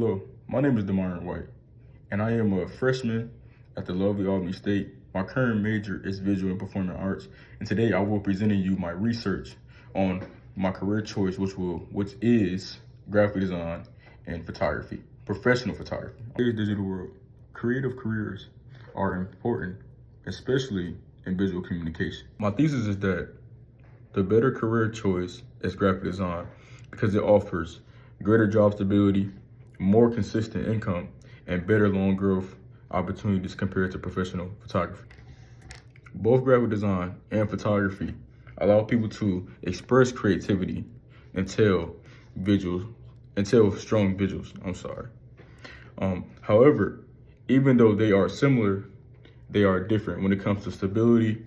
Hello, my name is Demarin White, and I am a freshman at the lovely Albany State. My current major is visual and performing arts, and today I will be presenting you my research on my career choice, which is graphic design and photography, professional photography. In today's digital world, creative careers are important, especially in visual communication. My thesis is that the better career choice is graphic design because it offers greater job stability, more consistent income, and better long growth opportunities compared to professional photography. Both graphic design and photography allow people to express creativity and tell strong visuals. However, even though they are similar, they are different when it comes to stability,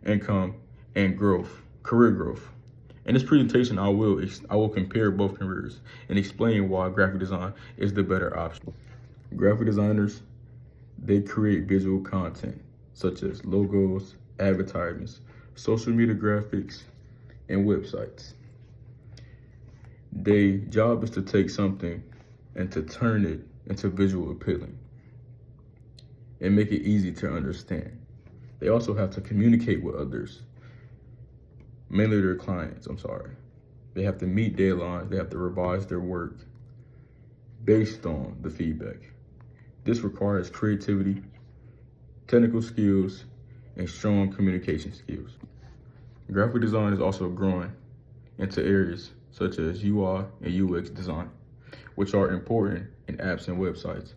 income, and career growth. In this presentation, I will compare both careers and explain why graphic design is the better option. Graphic designers, they create visual content such as logos, advertisements, social media graphics, and websites. Their job is to take something and to turn it into visual appealing and make it easy to understand. They also have to communicate with others, mainly their clients. They have to meet deadlines. They have to revise their work based on the feedback. This requires creativity, technical skills, and strong communication skills. Graphic design is also growing into areas such as UI and UX design, which are important in apps and websites.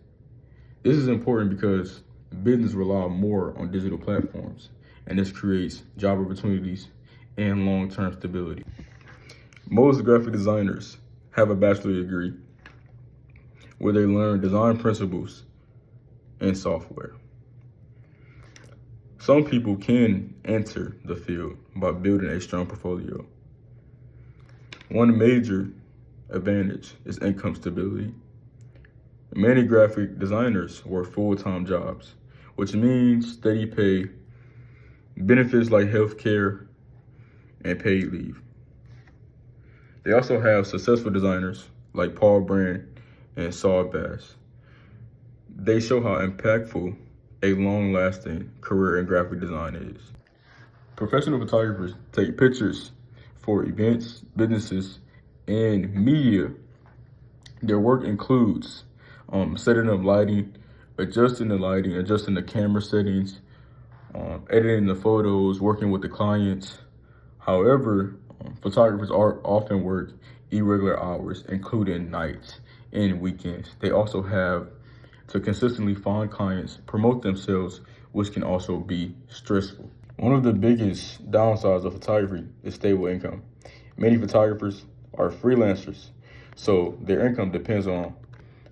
This is important because business rely more on digital platforms, and this creates job opportunities and long-term stability. Most graphic designers have a bachelor's degree where they learn design principles and software. Some people can enter the field by building a strong portfolio. One major advantage is income stability. Many graphic designers work full-time jobs, which means steady pay, benefits like healthcare, and paid leave. They also have successful designers like Paul Brand and Saul Bass. They show how impactful a long-lasting career in graphic design is. Professional photographers take pictures for events, businesses, and media. Their work includes setting up lighting, adjusting the camera settings, editing the photos, working with the clients. However, photographers often work irregular hours, including nights and weekends. They also have to consistently find clients, promote themselves, which can also be stressful. One of the biggest downsides of photography is stable income. Many photographers are freelancers, so their income depends on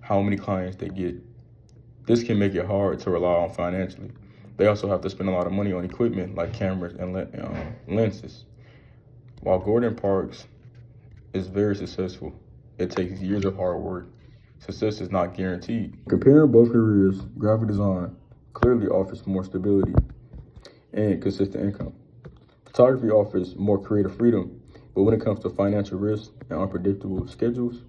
how many clients they get. This can make it hard to rely on financially. They also have to spend a lot of money on equipment like cameras and lenses. While Gordon Parks is very successful, it takes years of hard work. Success is not guaranteed. Comparing both careers, graphic design clearly offers more stability and consistent income. Photography offers more creative freedom, but when it comes to financial risk and unpredictable schedules,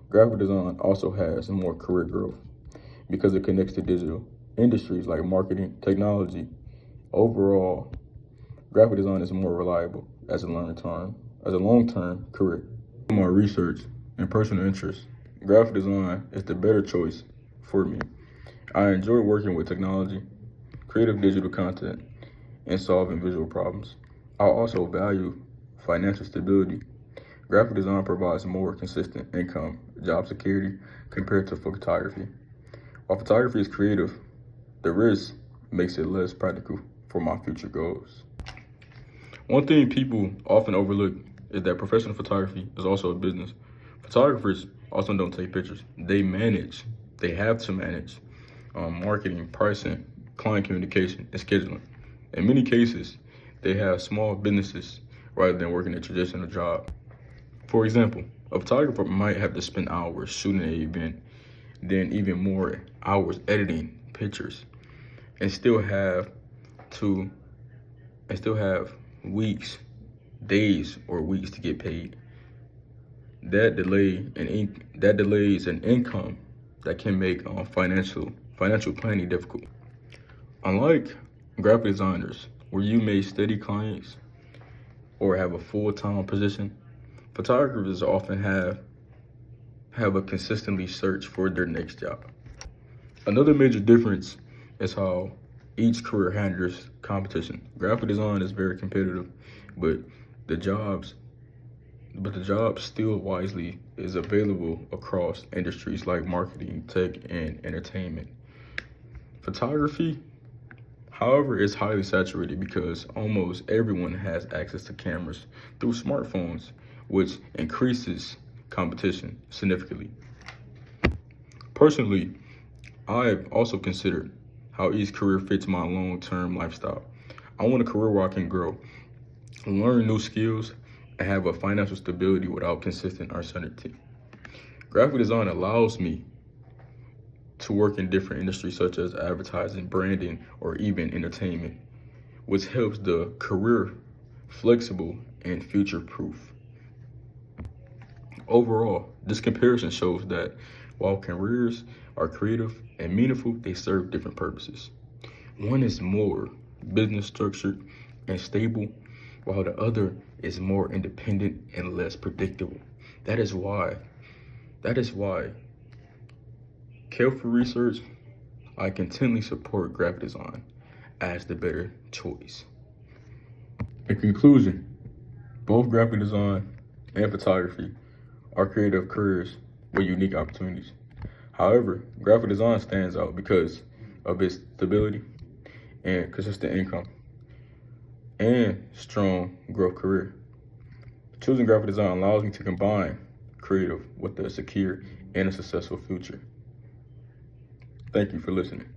graphic design also has more career growth because it connects to digital industries like marketing, technology. Overall, graphic design is more reliable as a long-term career. My research and personal interests, graphic design is the better choice for me. I enjoy working with technology, creative digital content, and solving visual problems. I also value financial stability. Graphic design provides more consistent income, job security compared to photography. While photography is creative, the risk makes it less practical for my future goals. One thing people often overlook is that professional photography is also a business. Photographers also don't take pictures. They have to manage marketing, pricing, client communication, and scheduling. In many cases, they have small businesses rather than working a traditional job. For example, a photographer might have to spend hours shooting an event, then even more hours editing pictures, and still have days or weeks to get paid. That delays an income that can make financial planning difficult. Unlike graphic designers, where you may steady clients or have a full-time position, photographers often have a consistently search for their next job. Another major difference is how each career handles competition. Graphic design is very competitive, but the jobs still wisely is available across industries like marketing, tech, and entertainment. Photography, however, is highly saturated because almost everyone has access to cameras through smartphones, which increases competition significantly. Personally, I've also considered how each career fits my long-term lifestyle. I want a career where I can grow, learn new skills, and have a financial stability without consistent uncertainty. Graphic design allows me to work in different industries such as advertising, branding, or even entertainment, which helps the career flexible and future-proof. Overall, this comparison shows that while careers are creative and meaningful, they serve different purposes. One is more business structured and stable, while the other is more independent and less predictable. That is why careful research, I continually support graphic design as the better choice. In conclusion, both graphic design and photography are creative careers with unique opportunities. However, graphic design stands out because of its stability and consistent income and strong growth career. Choosing graphic design allows me to combine creative with a secure and a successful future. Thank you for listening.